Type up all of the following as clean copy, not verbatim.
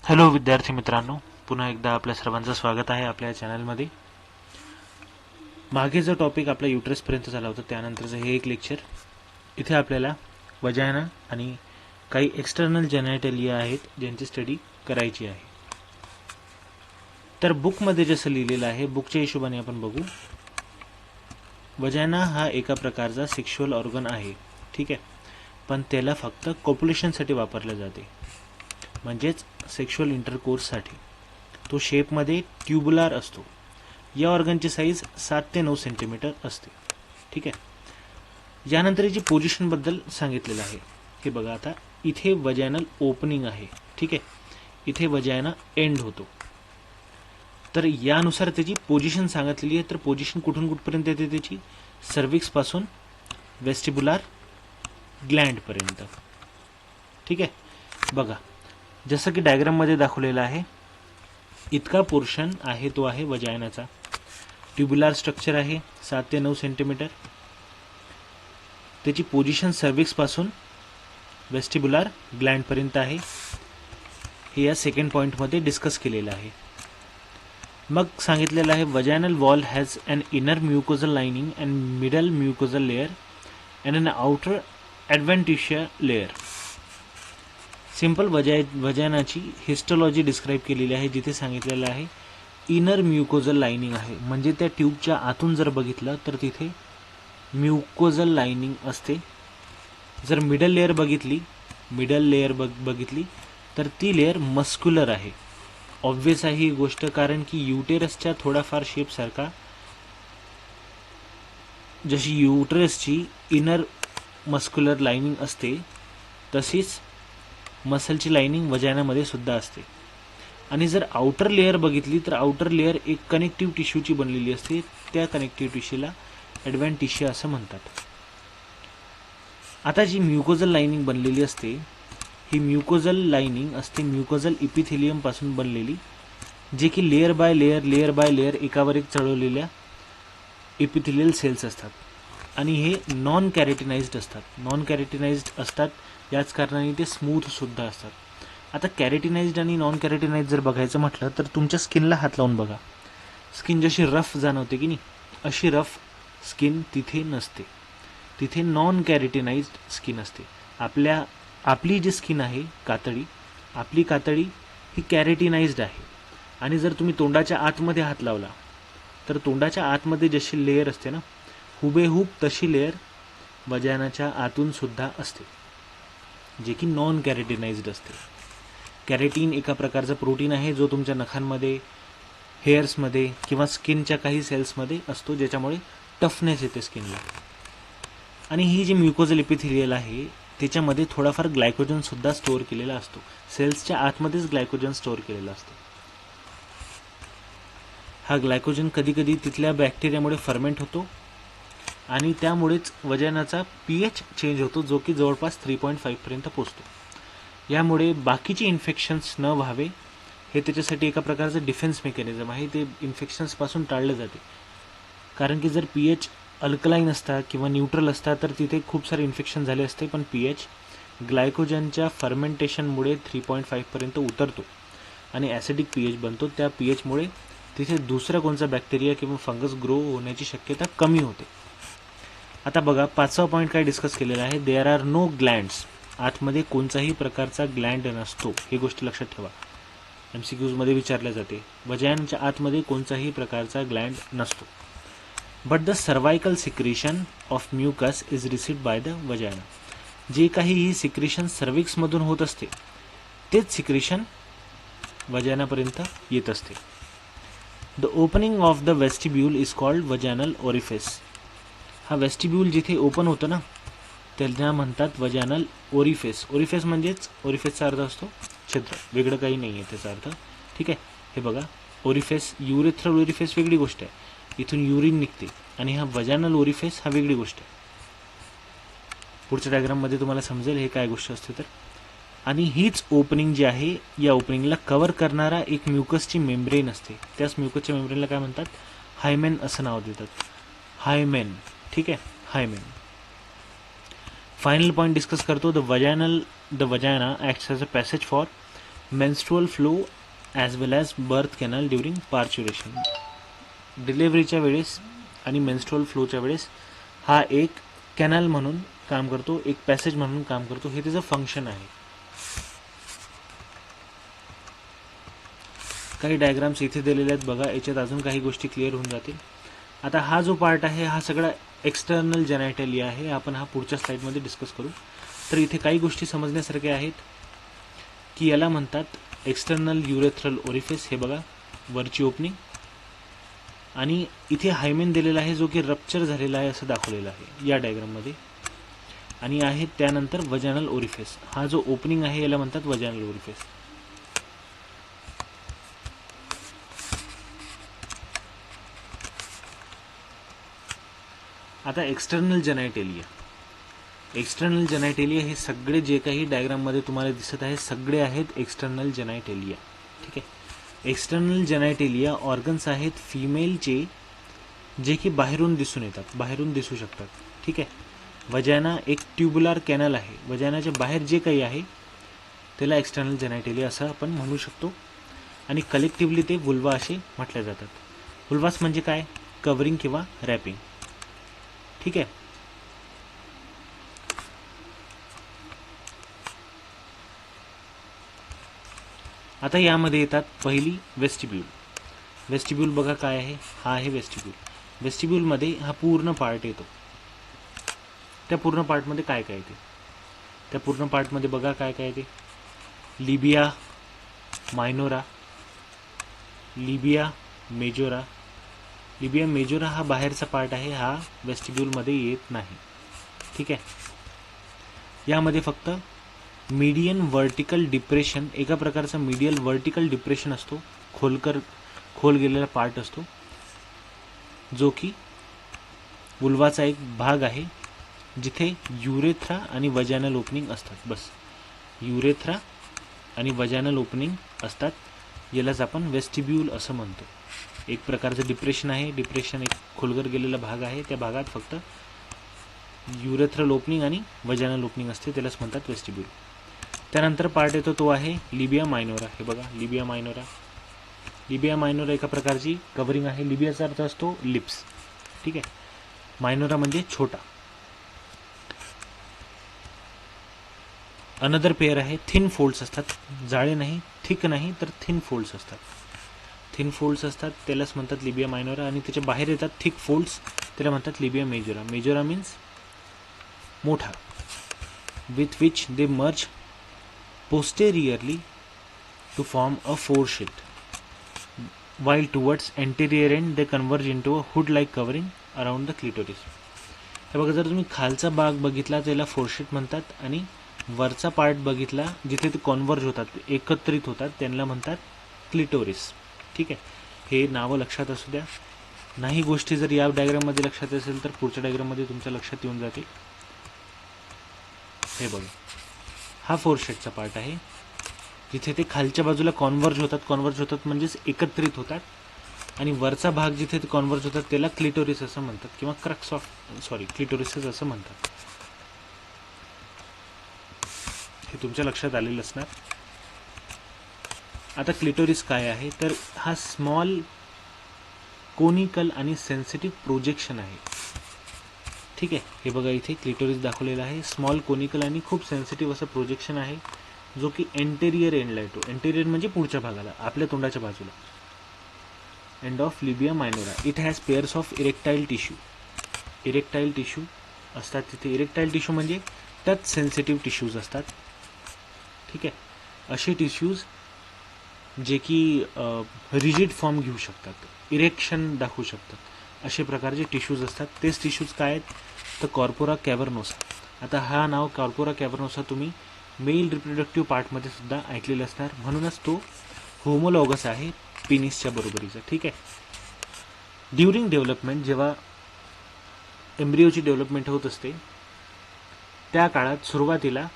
Hello विद्यार्थी मित्रांनो, पुन्हा एकदा आपल्या सर्वांचं स्वागत आहे आपल्या चॅनलमध्ये. मागे जो टॉपिक आपल्या युट्रसपर्यंत झाला होता त्यानंतरचं हे एक लेक्चर. इथे आपल्याला वजायना आणि काही एक्सटर्नल जेनेटलिया आहेत ज्यांची स्टडी करायची आहे. तर बुकमध्ये जसं लिहिलेलं आहे, बुकच्या हिशोबाने आपण बघू. वजायना हा एका प्रकारचा सेक्शुअल ऑर्गन आहे, ठीक आहे, पण त्याला फक्त कॉप्युलेशनसाठी वापरलं जाते, म्हणजेच सेक्शुअल इंटरकोर्ससाठी. तो शेपमध्ये ट्युबुलार असतो. या ऑर्गनची साईज 7 ते 9 सेंटीमीटर असते, ठीक आहे. यानंतर याची पोझिशनबद्दल सांगितलेलं आहे. हे बघा, आता इथे वजायनल ओपनिंग आहे, ठीक आहे, इथे वजायना एंड होतो. तर यानुसार त्याची पोझिशन सांगितलेली आहे. तर पोझिशन कुठून कुठपर्यंत येते त्याची? सर्विक्सपासून वेस्टिब्युलार ग्लँडपर्यंत, ठीक आहे. बघा, जसं की डायग्राममध्ये दाखवलेलं आहे, इतका पोर्शन आहे तो आहे वजायनाचा. ट्युब्युलार स्ट्रक्चर आहे, 7 ते 9 सेंटीमीटर. त्याची पोझिशन सर्विक्सपासून वेस्टिब्युलार ग्लँडपर्यंत आहे. हे या सेकंड पॉईंटमध्ये डिस्कस केलेलं आहे. मग सांगितलेलं आहे, vaginal wall has an inner mucosal lining and middle mucosal layer and an outer adventitia layer. Simple वजायनाची हिस्टोलॉजी डिस्क्राईब केलेली आहे, जिथे सांगितलेलं आहे इनर म्युकोझल लाइनिंग आहे. म्हणजे त्या ट्यूबच्या आतून जर बघितलं तर तिथे म्युकोझल लाइनिंग असते. जर मिडल लेअर बघितली तर ती लेअर मस्क्युलर आहे. ऑब्व्हियस आहे ही गोष्ट, कारण की युटेरसच्या थोडाफार शेपसारखा, जशी युटेरसची इनर मस्क्युलर लाइनिंग असते तशीच मसलची लाइनिंग वजायनामध्ये सुद्धा असते. आणि जर आउटर लेअर बघितली तर आउटर लेअर एक कनेक्टिव्ह टिश्यूची बनलेली असते. त्या कनेक्टिव्ह टिश्यूला ॲडव्हेंटिशिया असं म्हणतात. आता जी म्युकोझल लाइनिंग बनलेली असते, ही म्युकोझल लाइनिंग असते म्युकोझल इपिथेलियमपासून बनलेली, जे की लेअर बाय लेअर एकावर एक चढवलेल्या इपिथेलियल सेल्स असतात. आणि हे नॉन कॅरेटिनाइज्ड असतात. याच कारणाने ते स्मूथसुद्धा असतात. आता कॅरेटिनाइज्ड आणि नॉन कॅरेटिनाइज्ड जर बघायचं म्हटलं तर तुमच्या स्किनला हात लावून बघा. स्किन जशी रफ जाणवते की नाही, अशी रफ स्किन तिथे नसते. तिथे नॉन कॅरेटिनाइज्ड स्किन असते. आपली जी स्किन आहे आपली कातडी ही कॅरेटिनाइज्ड आहे. आणि जर तुम्ही तोंडाच्या आतमध्ये हात लावला तर तोंडाच्या आतमध्ये जशी लेअर असते ना, हुबेहूब तशी लेअर वजायनाच्या आतून सुद्धा असते, जे की नॉन कॅरेटिनाइज्ड असते. कॅरेटीन एका प्रकारचा प्रोटीन आहे जो तुमच्या नखांमध्ये, हेअर्समध्ये किंवा स्किनच्या काही सेल्समध्ये असतो, ज्याच्यामुळे टफनेस येते स्किनला. आणि ही जी म्युकोझल इपिथेलियल आहे त्याच्यामध्ये थोडाफार ग्लायकोजनसुद्धा स्टोअर केलेला असतो. सेल्सच्या आतमध्येच ग्लायकोजन स्टोअर केलेला असतो. हा ग्लायकोजन कधीकधी तिथल्या बॅक्टेरियामुळे फर्मेंट होतो आणि त्यामुळेच वजायनाचा pH चेंज होतो, जो की जवळपास 3.5 पर्यंत पोचतो. यामुळे बाकीचे इन्फेक्शन्स न व्हावे हे त्याच्यासाठी एका प्रकारचं डिफेन्स मेकॅनिझम आहे. ते इन्फेक्शन्सपासून टाळलं जाते. कारण की जर pH अल्कलाईन असता किंवा न्यूट्रल असता तर तिथे खूप सारे इन्फेक्शन झाले असते. पण pH ग्लायकोजनच्या फर्मेंटेशनमुळे 3.5 पर्यंत उतरतो आणि ॲसिडिक pH बनतो. त्या pHमुळे तिथे दुसरा कोणता बॅक्टेरिया किंवा फंगस ग्रो होण्याची शक्यता कमी होते. आता बघा, 5वा पॉईंट काय डिस्कस केलेला आहे, देअर आर नो ग्लँड्स. आतमध्ये कोणताही प्रकारचा ग्लँड नसतो. ही गोष्ट लक्षात ठेवा, MCQजमध्ये विचारल्या जाते. वजायनाच्या आतमध्ये कोणताही प्रकारचा ग्लँड नसतो. But the cervical secretion of mucus is received by the वजायना. जे काही ही सिक्रेशन सर्विक्समधून होत असते तेच सिक्रेशन वजायनापर्यंत येत असते. The opening of the vestibule is called vaginal orifice. हा वेस्टिब्यूल जिथे ओपन होतं ना, त्यांना म्हणतात वजायनल ओरिफिस. ओरिफिस म्हणजेच, ओरिफिसचा अर्थ असतो छिद्र, वेगळं काही नाही आहे त्याचा अर्थ, ठीक आहे. हे बघा, ओरिफिस, युरेथ्रल ओरिफिस वेगळी गोष्ट आहे, इथून युरिन निघते. आणि हा वजायनल ओरिफिस हा वेगळी गोष्ट आहे. पुढच्या डायग्राममध्ये तुम्हाला समजेल हे काय गोष्ट असते तर. आणि हीच ओपनिंग जी आहे, या ओपनिंगला कव्हर करणारा एक म्युकसची मेम्ब्रेन असते. त्याच म्युकसच्या मेम्ब्रेनला काय म्हणतात? हायमेन असं नाव देतात. हायमेन, ठीक आहे, हायमेन. फायनल पॉईंट डिस्कस करतो, the vagina acts as a passage for menstrual flow as well as birth canal during parturition. डिलेव्हरीच्या वेळेस आणि मेन्स्ट्रुअल फ्लोच्या वेळेस हा एक कॅनल म्हणून काम करतो, एक पॅसेज म्हणून काम करतो. हे त्याचं फंक्शन आहे. काही डायग्राम्स इथे दिलेले आहेत बघा, याच्यात अजून काही गोष्टी क्लिअर होऊन जातील. आता हा जो पार्ट आहे हा सगळा एक्सटर्नल जेनायटलिया आहे. आपण हा पुढच्या स्लाईडमध्ये डिस्कस करू. तर इथे काही गोष्टी समजण्यासारख्या आहेत की याला म्हणतात एक्सटर्नल युरेथ्रल ओरिफिस. हे बघा वरची ओपनिंग, आणि इथे हायमेन दिलेला आहे जो की रप्चर झालेला आहे असं दाखवलेलं आहे या डायग्राममध्ये. आणि आहे त्यानंतर वजानल ओरिफिस. हा जो ओपनिंग आहे याला म्हणतात वजानल ओरिफिस. आता एक्सटर्नल जेनायटेलिया. एक्सटर्नल जेनायटेलिया हे सगळे जे काही डायग्राममध्ये तुम्हाला दिसत आहे सगळे आहेत एक्सटर्नल जेनायटेलिया. ठीक आहे. एक्सटर्नल जेनायटेलिया ऑर्गन्स आहेत फिमेलचे जे की बाहेरून दिसून येतात, बाहेरून दिसू शकतात. ठीक आहे. वजाना एक ट्युब्युलर कॅनल आहे. वजानाच्या बाहेर जे काही आहे त्याला एक्सटर्नल जेनायटेलिया असं आपण म्हणू शकतो. आणि कलेक्टिव्हली ते वुल्वा असे म्हटले जातात. वुल्वास म्हणजे काय? कव्हरिंग किंवा रॅपिंग. ठीक आहे. आता यामध्ये येतात पहिली वेस्टिब्यूल. वेस्टिब्यूल बघा काय आहे, हा आहे वेस्टिब्यूल. वेस्टिब्यूलमध्ये हा पूर्ण पार्ट येतो. त्या पूर्ण पार्टमध्ये काय काय येते? त्या पूर्ण पार्टमध्ये बघा काय काय येते. लिबिया मायनोरा, लिबिया मेजोरा. लिबिया मेजोरा हा बाहेरचा पार्ट आहे, हा वेस्टिब्यूलमध्ये येत नाही. ठीक आहे. यामध्ये फक्त मीडियन वर्टिकल डिप्रेशन, एका प्रकारचा मीडियल वर्टिकल डिप्रेशन असतो, खोल गेलेला पार्ट असतो जो की वुल्वाचा एक भाग आहे जिथे युरेथ्रा आणि वजानल ओपनिंग असतात. बस युरेथ्रा आणि वजानल ओपनिंग असतात. यालाच आपण वेस्टिब्यूल असं म्हणतो. एक प्रकारचं डिप्रेशन आहे. डिप्रेशन एक खोलगर गेलेला भाग आहे. त्या भागात फक्त युरेथ्रल ओपनिंग आणि वजानल ओपनिंग असते, त्यालाच म्हणतात वेस्टिब्यूल. त्यानंतर पार्ट येतो तो आहे लिबिया मायनोरा. हे बघा लिबिया मायनोरा. लिबिया मायनोरा एका प्रकारची कव्हरिंग आहे. लिबियाचा अर्थ असतो लिप्स. ठीक आहे. मायनोरा म्हणजे छोटा. अनदर पेअर आहे थिन फोल्ड्स असतात. जाळे नाही, थिक नाही, तर थिन फोल्ड्स असतात. थिन फोल्ड्स असतात त्यालाच म्हणतात लिबिया मायनोरा. आणि त्याच्या बाहेर येतात थिक फोल्ड्स, त्याला म्हणतात लिबिया मेजोरा. मेजोरा मीन्स मोठा. With which they merge posteriorly to form a foresheet, while towards anterior end they converge into a hood-like covering around the clitoris. हे बघा, जर तुम्ही खालचा भाग बघितला त्याला फोरशेट म्हणतात, आणि वरचा पार्ट बघितला जिथे ते कॉन्वर्ज होतात, एकत्रित होतात, त्यांना म्हणतात क्लिटोरिस. ठीक आहे. हे नावं लक्षात असू द्या. नाही गोष्टी जर या डायग्राममध्ये लक्षात असेल तर पुढच्या डायग्राममध्ये तुमच्या लक्षात येऊन जातील. हे बघा, हा फोरशेटचा पार्ट आहे जिथे ते खालच्या बाजूला कॉन्वर्ज होतात म्हणजेच एकत्रित होतात, आणि वरचा भाग जिथे ते कॉन्वर्ज होतात त्याला क्लिटोरिस असं म्हणतात, किंवा क्लिटोरिसच असं म्हणतात. हे तुमच्या लक्षात आलेलं असणार. आता क्लिटोरिस काय आहे, तर हा स्मॉल कोनिकल आणि सेन्सिटिव्ह प्रोजेक्शन आहे. ठीक आहे. हे बघा इथे क्लिटोरिस दाखवलेला आहे. स्मॉल कोनिकल आणि खूप सेन्सिटिव्ह असं प्रोजेक्शन आहे जो की एंटेरियर एंडला येतो. एंटेरियर म्हणजे पुढच्या भागाला, आपल्या तोंडाच्या बाजूला. End of labia minora. It has pairs of erectile tissue. Erectile tissue असतात तिथे. इरेक्टाईल टिश्यू म्हणजे त्यात सेन्सिटिव्ह टिश्यूज असतात. ठीक आहे. असे टिश्यूज जे की रिजिड फॉर्म घेऊ शकतात, इरेक्शन दाखवू शकतात, असे प्रकारचे टिश्यूज असतात. तेच टिश्यूज काय आहेत, तर कॉर्पोरा कॅव्हर्नोसा. आता हा नाव कॉर्पोरा कॅव्हर्नोसा तुम्ही मेल रिप्रोडक्टिव्ह पार्टमध्ये सुद्धा ऐकलेलं असणार, म्हणूनच तो होमोलॉगस आहे पेनिसच्या बरोबरीचा. ठीक आहे. ड्युरिंग डेव्हलपमेंट, जेव्हा एम्ब्रिओची डेव्हलपमेंट होत असते त्या काळात सुरुवातीला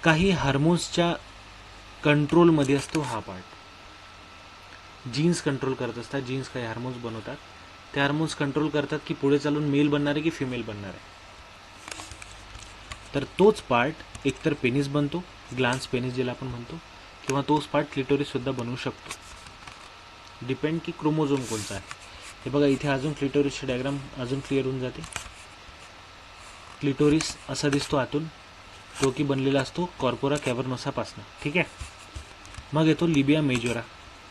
काही हार्मोन्सच्या कंट्रोलमध्ये असतो हा पार्ट. जीन्स कंट्रोल करत असतात. जीन्स काही हार्मोन्स बनवतात. ते हार्मोन्स कंट्रोल करतात की पुढे चालून मेल बनणार आहे की फिमेल बनणार आहे. तर तोच पार्ट एकतर पेनिस बनतो ग्लान्स पेनिस ज्याला आपण म्हणतो, किंवा तोच पार्ट क्लिटोरिससुद्धा बनवू शकतो, डिपेंड की क्रोमोझोम कोणता आहे. हे बघा इथे अजून क्लिटोरिसचे डायग्राम अजून क्लिअर होऊन जाते. क्लिटोरिस असा दिसतो आतून, तो की बनलेला असतो कॉर्पोरा कॅव्हर्नोसापासून. ठीक आहे. मग येतो लिबिया मेजोरा.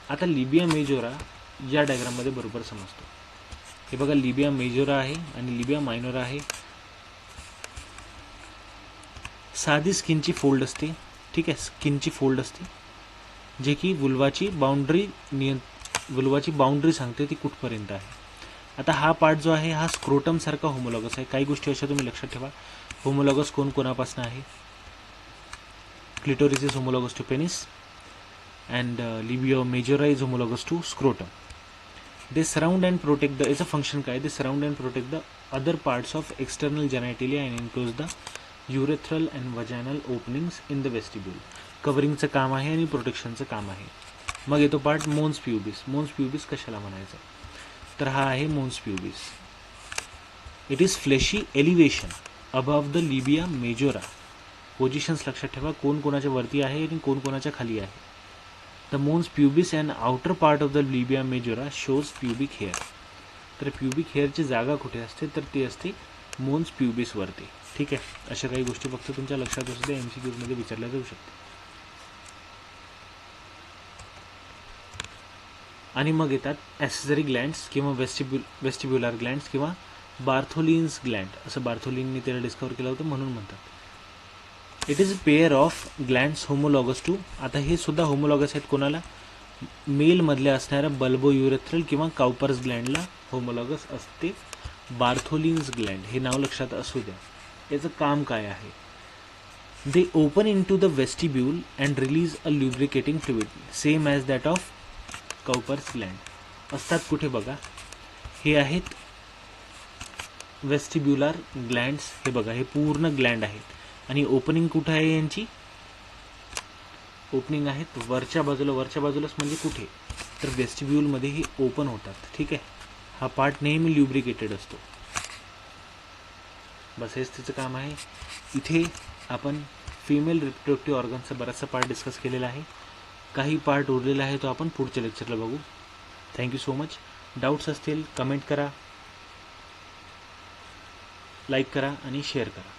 आता लिबिया मेजोरा या डायग्राममध्ये बरोबर समजतो. हे बघा लिबिया मेजोरा आहे आणि लिबिया मायनोरा आहे. साधी स्किनची फोल्ड असते. ठीक आहे, स्किनची फोल्ड असते जे की वुल्वाची बाउंड्री सांगते ती कुठपर्यंत आहे. आता हा पार्ट जो आहे हा स्क्रोटमसारखा होमोलॉगस आहे. काही गोष्टी अशा तुम्ही लक्षात ठेवा. होमोलॉगस कोणापासून आहे? Clitoris is homologous to penis and libia majora is homologous to scrotum. They surround and protect the, याचं फंक्शन काय? They surround and protect the other parts of external genitalia and enclose the urethral and vaginal openings in the vestibule. कव्हरिंगचं काम आहे आणि प्रोटेक्शनचं काम आहे. मग येतो part मोन्स प्युबिस. मोन्स प्युबिस कशाला म्हणायचं? तर हा आहे mons pubis. It is fleshy elevation above the labia majora. Positions लक्षात ठेवा, कोण कोणाच्या वरती आहे आणि कोण कोणाच्या खाली आहे. The mons pubis and outer part of the labia majora shows pubic hair. तर प्युबिक हेअरची जागा कुठे असते? तर ती असते मोन्स प्युबिस वरती. ठीक आहे. अशा काही गोष्टी फक्त तुमच्या लक्षात असू द्या, MCQ मध्ये विचारल्या जाऊ शकते. आणि मग येतात ॲक्सेसरी ग्लँड्स किंवा वेस्टिब्युलर ग्लँड्स किंवा बार्थोलिन्स ग्लँड, असं बार्थोलिनने त्याला डिस्कवर केलं होतं म्हणून म्हणतात. It is a pair of glands homologous to. आता हे सुद्धा होमोलॉगस आहेत कोणाला? मेलमधल्या असणाऱ्या बल्बो युरेथ्रल किंवा काउपर्स ग्लँडला होमोलॉगस असते बार्थोलिन्स ग्लँड. हे नाव लक्षात असू द्या. याचं काम काय आहे? They open into the vestibule and release a lubricating fluid same as that of Cowper's Gland. असतात कुठे बघा, हे आहेत वेस्टिब्युलर ग्लँड्स. हे बघा हे पूर्ण ग्लँड आहेत आणि ओपनिंग कुठं आहे यांची? ओपनिंग आहेत वरच्या बाजूलाच म्हणजे कुठे? तर वेस्टिब्यूलमध्ये ही ओपन होतात. ठीक आहे. हा पार्ट नेहमी ल्युब्रिकेटेड असतो. बस हेच तिचं काम आहे. इथे आपण फिमेल रिप्रोडक्टिव्ह ऑर्गनचा बराचसा पार्ट डिस्कस केलेला आहे. काही पार्ट उरलेला आहे तो आपण पुढच्या लेक्चरला बघू. Thank you so much. डाऊट्स असतील कमेंट करा, लाईक करा आणि शेअर करा.